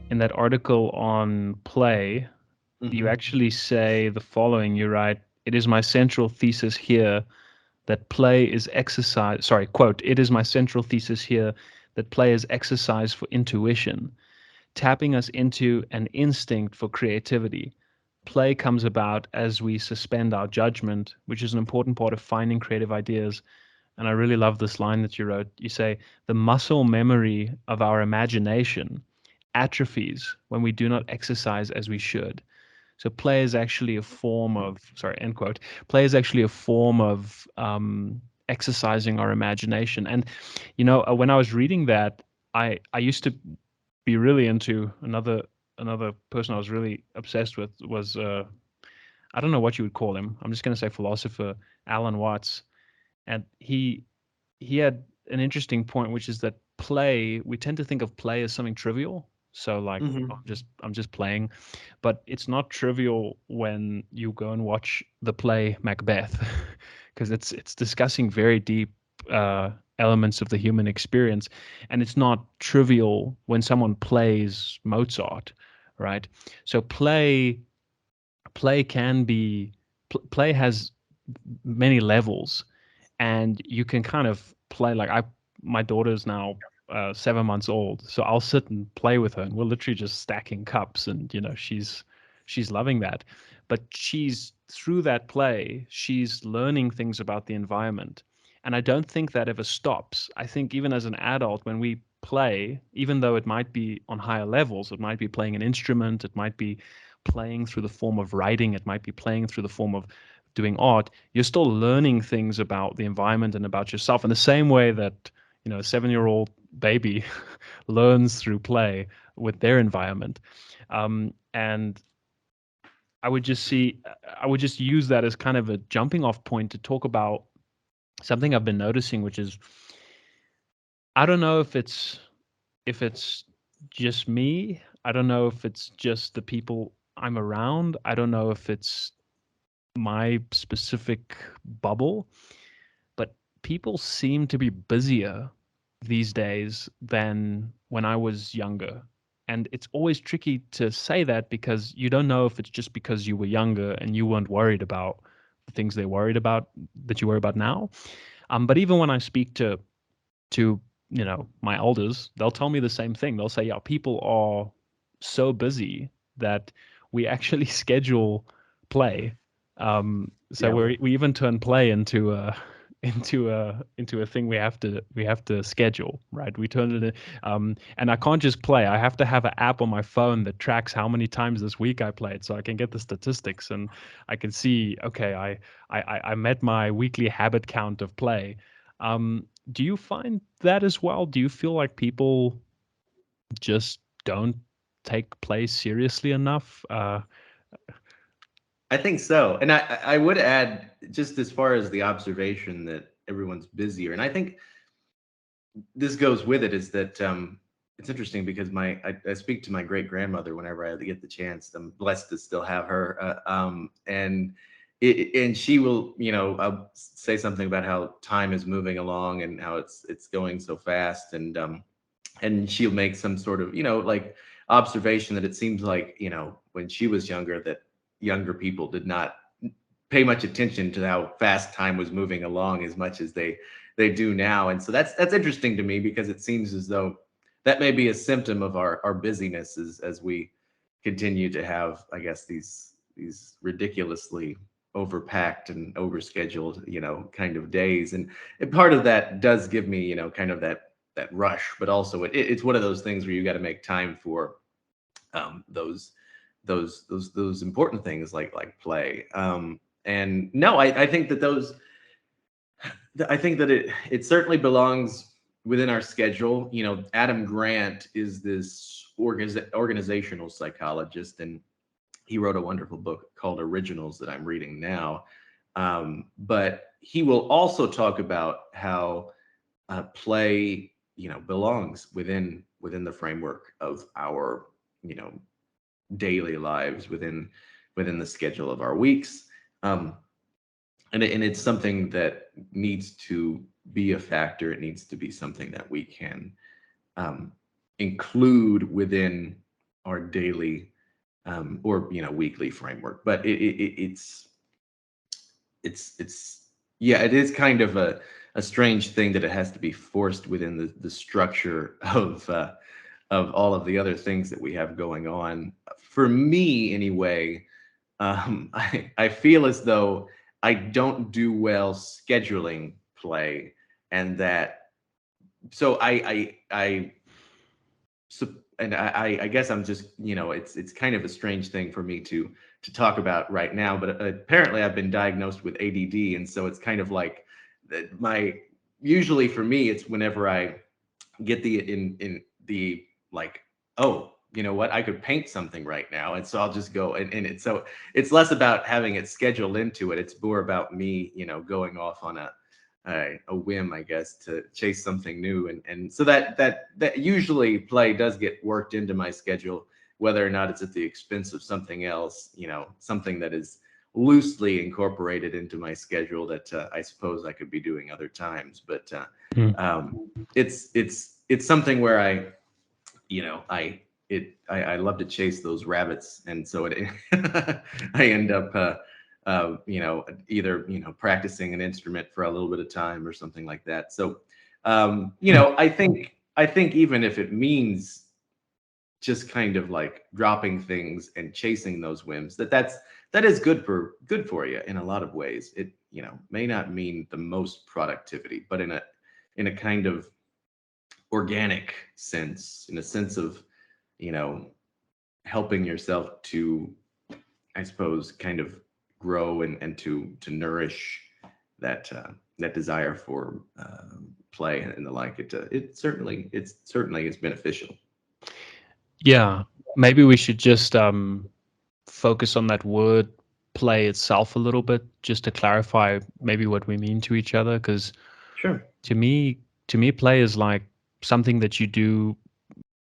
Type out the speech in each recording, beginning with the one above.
in that article on play, you Hmm. actually say the following. You write, "It is my central thesis here that play is exercise." Sorry, quote, "It is my central thesis here that play is exercise for intuition, tapping us into an instinct for creativity. Play comes about as we suspend our judgment, which is an important part of finding creative ideas." And I really love this line that you wrote. You say, "The muscle memory of our imagination atrophies when we do not exercise as we should." So play is actually a form of, sorry, end quote. Play is actually a form of exercising our imagination. And, when I was reading that, I used to be really into another person I was really obsessed with was I don't know what you would call him. I'm just going to say philosopher Alan Watts, and he had an interesting point, which is that play, we tend to think of play as something trivial. So like, oh, Hmm. I'm just playing, but it's not trivial when you go and watch the play Macbeth, because it's discussing very deep uh, elements of the human experience, and it's not trivial when someone plays Mozart, right? So play can be play has many levels, and you can kind of play like I my daughter's now 7 months old, so I'll sit and play with her, and we're literally just stacking cups, and she's loving that. But she's through that play, she's learning things about the environment, and I don't think that ever stops. I think even as an adult, when we play, even though it might be on higher levels, it might be playing an instrument, it might be playing through the form of writing, it might be playing through the form of doing art, you're still learning things about the environment and about yourself in the same way that a 7-year-old baby learns through play with their environment. And I would just use that as kind of a jumping off point to talk about something I've been noticing, which is I don't know if it's just me. I don't know if it's just the people I'm around. I don't know if it's my specific bubble, but people seem to be busier these days than when I was younger. And it's always tricky to say that because you don't know if it's just because you were younger and you weren't worried about the things they worried about that you worry about now. But even when I speak to my elders, they'll tell me the same thing. They'll say, "Yeah, people are so busy that we actually schedule play." So Yeah. we even turn play into a into a thing we have to schedule, right? We turn it in, and I can't just play. I have to have an app on my phone that tracks how many times this week I played, so I can get the statistics and I can see, okay, I met my weekly habit count of play. Do you find that as well? Do you feel like people just don't take play seriously enough? I think so. And I would add, just as far as the observation that everyone's busier, and I think this goes with it, is that it's interesting because I speak to my great grandmother whenever I get the chance. I'm blessed to still have her, and she will, say something about how time is moving along and how it's going so fast, and she'll make some sort of, like, observation that it seems like, when she was younger, that younger people did not pay much attention to how fast time was moving along as much as they do now. And so that's interesting to me, because it seems as though that may be a symptom of our busyness as we continue to have, I guess, these ridiculously overpacked and overscheduled, kind of days. And part of that does give me, kind of that rush, but also it's one of those things where you got to make time for those important things like play. And no, I think that I think that it certainly belongs within our schedule. Adam Grant is this organizational psychologist, and he wrote a wonderful book called Originals that I'm reading now. But he will also talk about how play, belongs within the framework of our, you know, daily lives, within the schedule of our weeks. Um, and it's something that needs to be a factor. It needs to be something that we can um, include within our daily or weekly framework. But it's yeah, it is kind of a strange thing that it has to be forced within the structure of all of the other things that we have going on. For me, anyway, I feel as though I don't do well scheduling play, and that so I guess I'm just it's kind of a strange thing for me to talk about right now, but apparently I've been diagnosed with ADD, and so it's kind of like my usually for me it's whenever I get in the like, oh, you know what, I could paint something right now, and so I'll just go and it's less about having it scheduled into it, it's more about me going off on a whim, I guess, to chase something new, and so that usually play does get worked into my schedule, whether or not it's at the expense of something else, something that is loosely incorporated into my schedule that I suppose I could be doing other times, but Mm. um, it's something where I love to chase those rabbits, and so it I end up either practicing an instrument for a little bit of time or something like that. So Mm. I think even if it means just kind of like dropping things and chasing those whims, that is good for you in a lot of ways. It may not mean the most productivity, but in a kind of organic sense, in a sense of you know helping yourself to, I suppose, kind of grow and to nourish that desire for play and the like. It certainly is beneficial. Yeah, maybe we should just focus on that word play itself a little bit, just to clarify maybe what we mean to each other. Because Sure. to me, play is like something that you do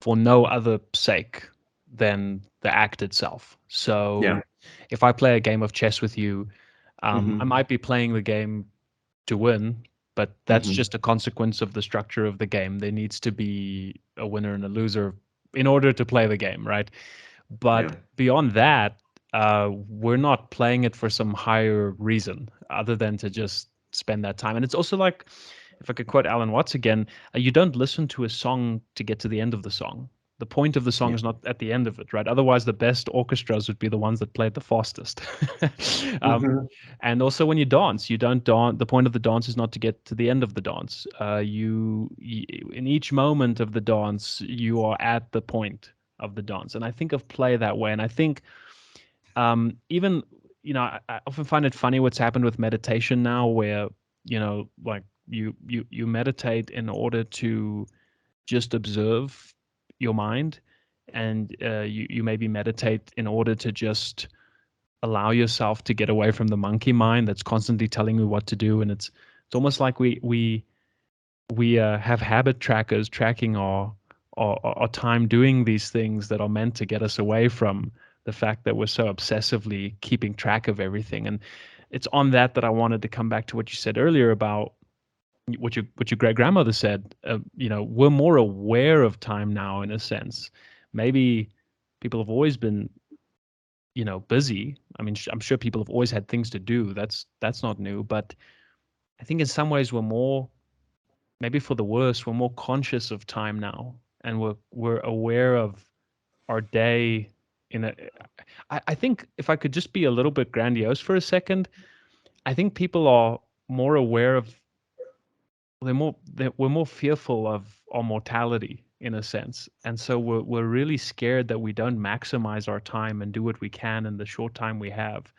for no other sake than the act itself. Yeah. So if I play a game of chess with you, I Hmm. might be playing the game to win, but that's Hmm. just a consequence of the structure of the game. There needs to be a winner and a loser in order to play the game, right? Yeah. But beyond that, we're not playing it for some higher reason other than to just spend that time. And it's also like, if I could quote Alan Watts again, you don't listen to a song to get to the end of the song. The point of the song Yeah. is not at the end of it, right? Otherwise, the best orchestras would be the ones that played the fastest. Hmm. And also, when you dance, you don't dance. The point of the dance is not to get to the end of the dance. In each moment of the dance, you are at the point of the dance. And I think of play that way. And I think even I often find it funny what's happened with meditation now, where like you meditate in order to just observe your mind, and you maybe meditate in order to just allow yourself to get away from the monkey mind that's constantly telling you what to do. And it's almost like we have habit trackers tracking our time doing these things that are meant to get us away from the fact that we're so obsessively keeping track of everything. And it's on that I wanted to come back to what you said earlier about what your great grandmother said. We're more aware of time now, in a sense. Maybe people have always been busy. I mean, I'm sure people have always had things to do. That's not new. But I think in some ways we're more, maybe for the worse, we're more conscious of time now, and we're aware of our day. In a, I think if I could just be a little bit grandiose for a second, I think people are more aware of, we're more fearful of our mortality, in a sense, and so we're really scared that we don't maximize our time and do what we can in the short time we have.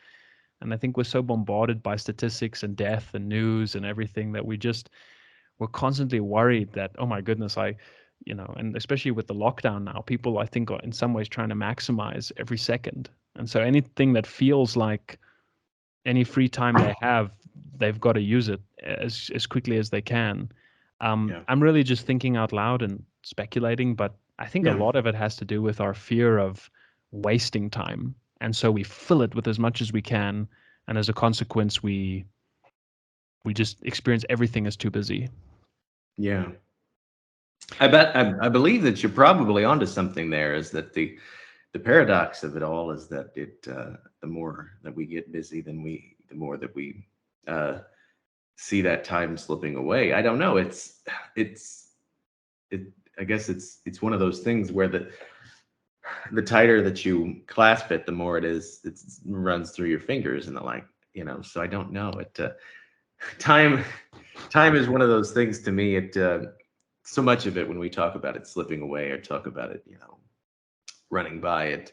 And I think we're so bombarded by statistics and death and news and everything that we're constantly worried that, oh my goodness, and especially with the lockdown now, people, I think, are in some ways trying to maximize every second. And so anything that feels like any free time they have, they've got to use it as quickly as they can. Yeah. I'm really just thinking out loud and speculating, but I think a Yeah. lot of it has to do with our fear of wasting time. And so we fill it with as much as we can. And as a consequence, we just experience everything as too busy. Yeah. I believe that you're probably onto something there. Is that the paradox of it all is that the more that we get busy, the more that we uh, see that time slipping away. I don't know. It's it. I guess it's one of those things where the tighter that you clasp it, the more it runs through your fingers and the like. So I don't know. Time time is one of those things to me. So much of it when we talk about it slipping away or talk about it, running by it.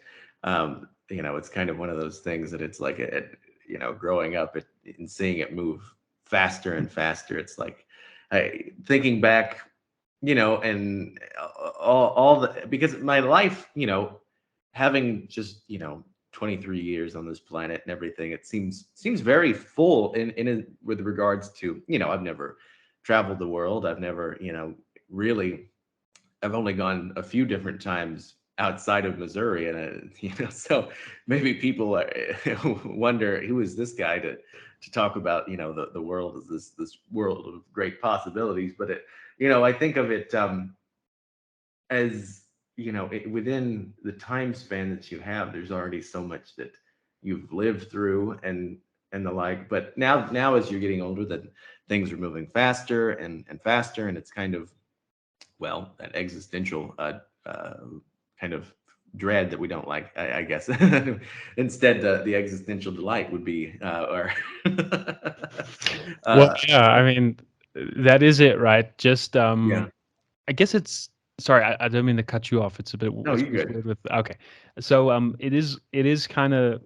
It's kind of one of those things that it's like growing up and seeing it move faster and faster. It's like thinking back, and all the because my life, having just 23 years on this planet and everything, it seems very full with regards to I've never traveled the world. I've never really I've only gone a few different times outside of Missouri, and so maybe people wonder who is this guy to talk about the world as this world of great possibilities. But I think of it as within the time span that you have, there's already so much that you've lived through and the like. But now as you're getting older, that things are moving faster and faster, and it's kind of that existential kind of dread that we don't like, I guess. Instead, the existential delight would be, or Well, uh, yeah, I mean, that is it, right? Just yeah. I guess it's sorry, I don't mean to cut you off. No, It's you a bit good. weird with okay. So it is kind of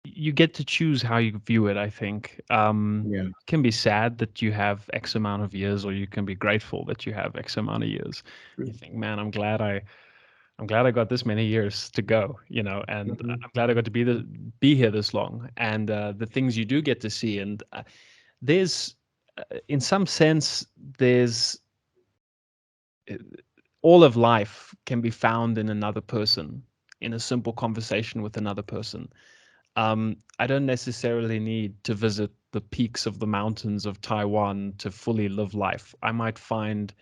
you get to choose how you view it, I think. Yeah. It can be sad that you have X amount of years, or you can be grateful that you have X amount of years. You True. think, man, I'm glad I got this many years to go, and Mhm. I'm glad I got to be here this long, and the things you do get to see, and there's, in some sense, there's uh, all of life can be found in another person, in a simple conversation with another person. I don't necessarily need to visit the peaks of the mountains of Taiwan to fully live life. I might find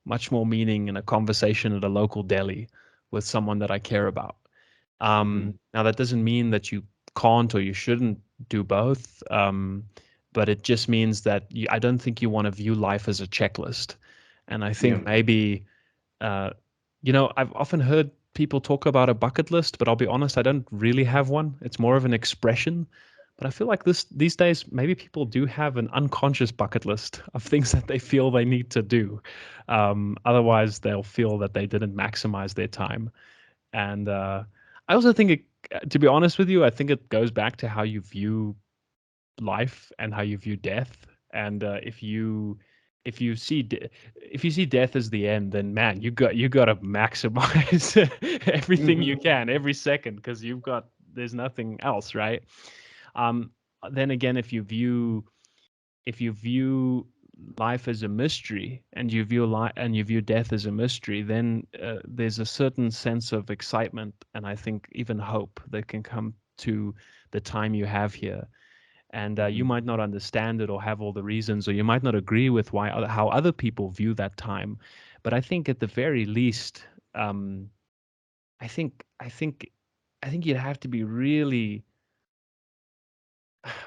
much more meaning in a conversation at a local deli with someone that I care about. Mhm. Now, that doesn't mean that you can't or you shouldn't do both, but it just means that I don't think you want to view life as a checklist. And I Yeah. think maybe uh, I've often heard people talk about a bucket list, but I'll be honest, I don't really have one. It's more of an expression. But I feel like these days, maybe people do have an unconscious bucket list of things that they feel they need to do. Otherwise, they'll feel that they didn't maximize their time. And I also think to be honest with you, I think it goes back to how you view life and how you view death. And if you see death as the end, then man, you got to maximize everything you Mhm. can every second, because there's nothing else, right? Um, then again, if you view life as a mystery, and you view death as a mystery, then there's a certain sense of excitement, and I think even hope, that can come to the time you have here. And you Mhm. might not understand it or have all the reasons, or you might not agree with how other people view that time, but I think at the very least, um, I think I think I think you'd have to be really,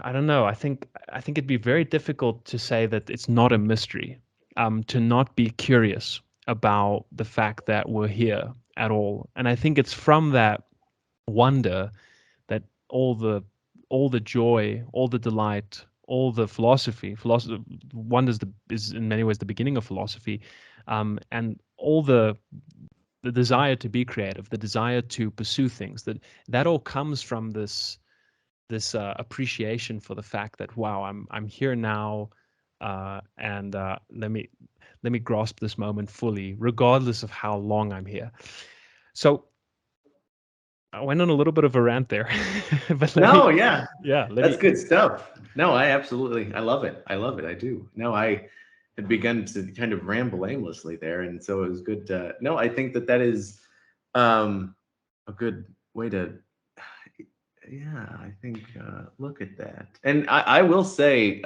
I don't know. I think it'd be very difficult to say that it's not a mystery, to not be curious about the fact that we're here at all. And I think it's from that wonder that all the joy, all the delight, all the philosophy wonders is in many ways the beginning of philosophy, and all the desire to be creative, the desire to pursue things, that all comes from this appreciation for the fact that, wow, I'm here now, and let me grasp this moment fully, regardless of how long I'm here. So I went on a little bit of a rant there, but let me, No, yeah, yeah, let that's me. good stuff. No, I love it. I love it. I do. No, I had begun to kind of ramble aimlessly there, and so it was good. No, I think that is a good way to. Yeah, I think look at that. And I will say,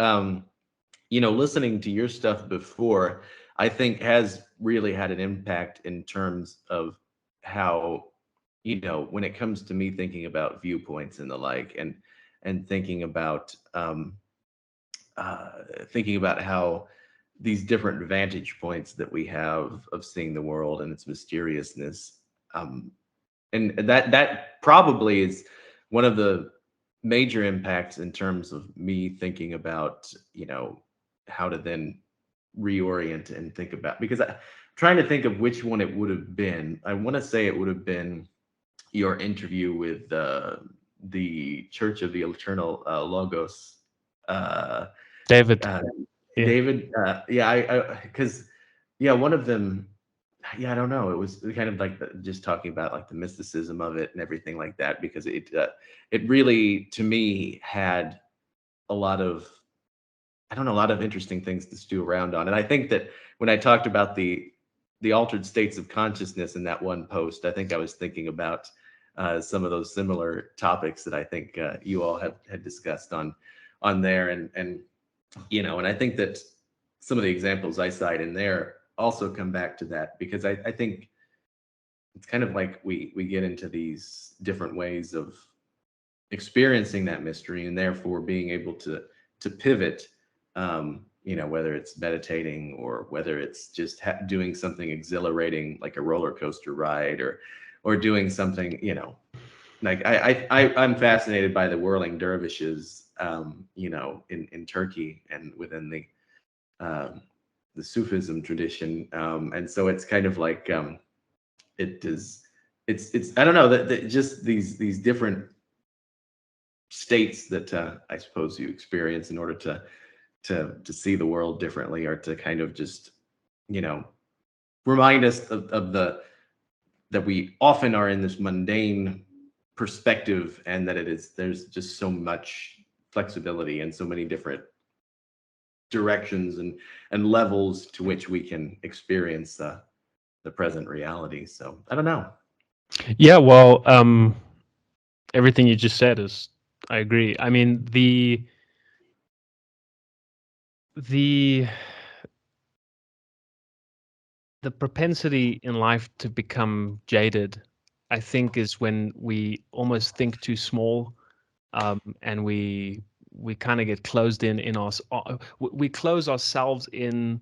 listening to your stuff before, I think has really had an impact in terms of how when it comes to me thinking about viewpoints and the like, and uh, thinking about how these different vantage points that we have of seeing the world and its mysteriousness, um, and that probably is one of the major impacts in terms of me thinking about how to then reorient and think about, because I'm trying to think of which one it would have been. I want to say it would have been your interview with the Church of the Eternal Logos, uh, David. uh, Yeah. David. Yeah, because yeah, one of them. Yeah, I don't know. It was kind of like just talking about like the mysticism of it and everything like that, because it really to me had a lot of, I don't know, a lot of interesting things to stew around on. And I think that when I talked about the altered states of consciousness in that one post, I think I was thinking about some of those similar topics that I think you all have had discussed on there, and I think that some of the examples I cite in there also come back to that, because I think it's kind of like we get into these different ways of experiencing that mystery, and therefore being able to pivot, whether it's meditating or whether it's just doing something exhilarating like a roller coaster ride, or doing something, like I'm fascinated by the whirling dervishes, in Turkey and within um, the Sufism tradition, and so it's kind of like, it is it's I don't know, that just these different states that I suppose you experience in order to see the world differently, or to kind of just you know remind us of the that we often are in this mundane perspective, and that there's just so much flexibility and so many different directions and levels to which we can experience the present reality. So I don't know. Yeah, well, everything you just said is, I agree. I mean, the the propensity in life to become jaded, I think, is when we almost think too small, and we kind of get closed in our we close ourselves in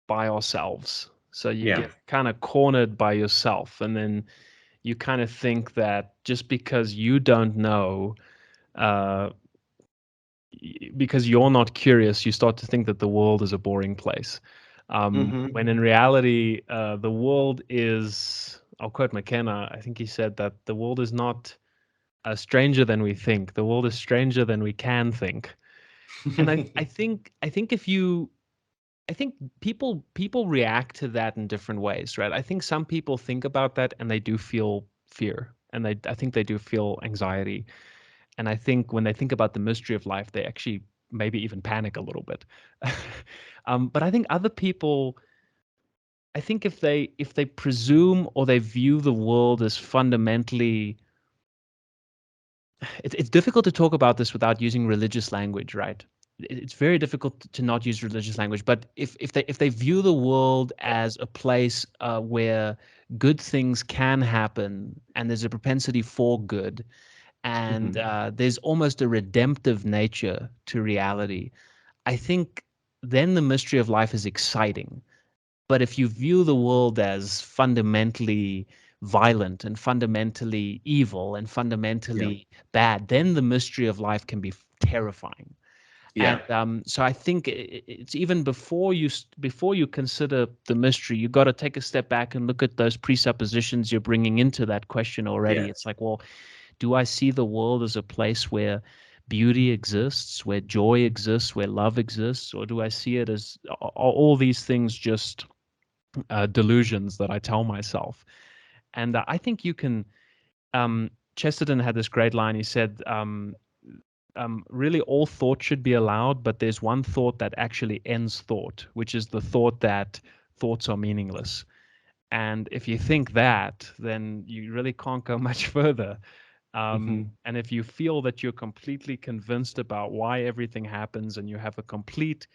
by ourselves. So you Yeah. get kind of cornered by yourself, and then you kind of think that just because you don't know, uh, because you're not curious, you start to think that the world is a boring place. Hmm. When in reality, the world is, I'll quote McKenna, I think he said that the world is not stranger than we think. The world is stranger than we can think. And I think if you, I think people react to that in different ways, right? I think some people think about that and they do feel fear, and I think they do feel anxiety. And I think when they think about the mystery of life, they actually maybe even panic a little bit. But I think other people, I think if they presume or they view the world as fundamentally, it's difficult to talk about this without using religious language, right? It's very difficult to not use religious language. But if they view the world as a place where good things can happen and there's a propensity for good, and Hmm. there's almost a redemptive nature to reality, I think then the mystery of life is exciting. But if you view the world as fundamentally violent and fundamentally evil and Yeah. fundamentally bad, then the mystery of life can be terrifying. And Yeah. so I think it's even before you consider the mystery, you got to take a step back and look at those presuppositions you're bringing into that question already. Yeah. It's like, well, do I see the world as a place where beauty exists, where joy exists, where love exists, or do I see it as are all these things just delusions that I tell myself? And I think you can. Chesterton had this great line. He said, really, all thought should be allowed, but there's one thought that actually ends thought, which is the thought that thoughts are meaningless. And if you think that, then you really can't go much further. Hmm. And if you feel that you're completely convinced about why everything happens and you have a complete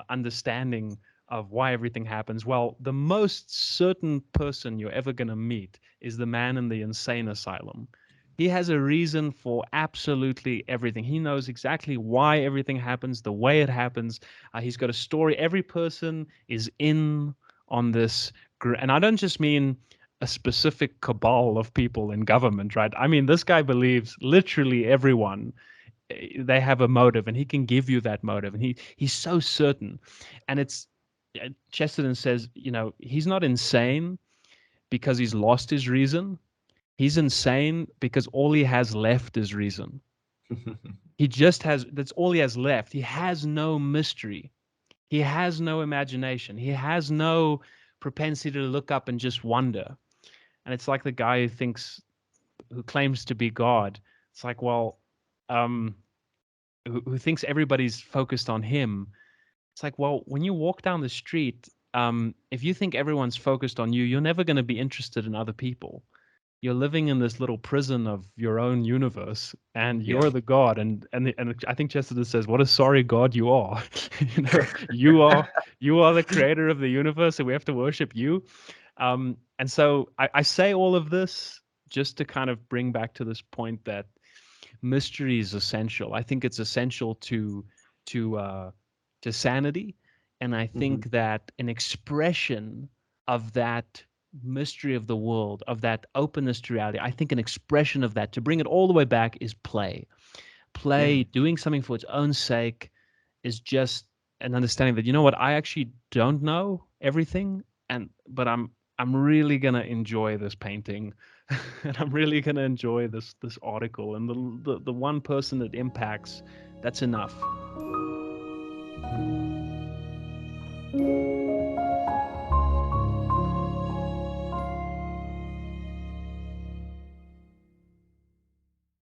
understanding of why everything happens. Well, the most certain person you're ever going to meet is the man in the insane asylum. He has a reason for absolutely everything. He knows exactly why everything happens, the way it happens. He's got a story. Every person is in on this. And I don't just mean a specific cabal of people in government, right? I mean, this guy believes literally everyone, they have a motive, and he can give you that motive, and he's so certain. And it's Chesterton says, he's not insane because he's lost his reason. He's insane because all he has left is reason. He just has, that's all he has left. He has no mystery. He has no imagination. He has no propensity to look up and just wonder. And it's like the guy who claims to be God. It's like, well, um, who thinks everybody's focused on him. It's like, well, when you walk down the street, if you think everyone's focused on you, you're never going to be interested in other people. You're living in this little prison of your own universe, and Yeah. you're the god. And I think Chesterton says, "What a sorry god you are." You are the creator of the universe, and we have to worship you. And so I say all of this just to kind of bring back to this point that mystery is essential. I think it's essential to uh, to sanity, and I Hmm. think that an expression of that mystery of the world, of that openness to reality, I think an expression of that, to bring it all the way back, is play. Yeah. Play, doing something for its own sake, is just an understanding that, you know what, I actually don't know everything, but I'm really gonna enjoy this painting, and I'm really gonna enjoy this article, and the one person it impacts, that's enough.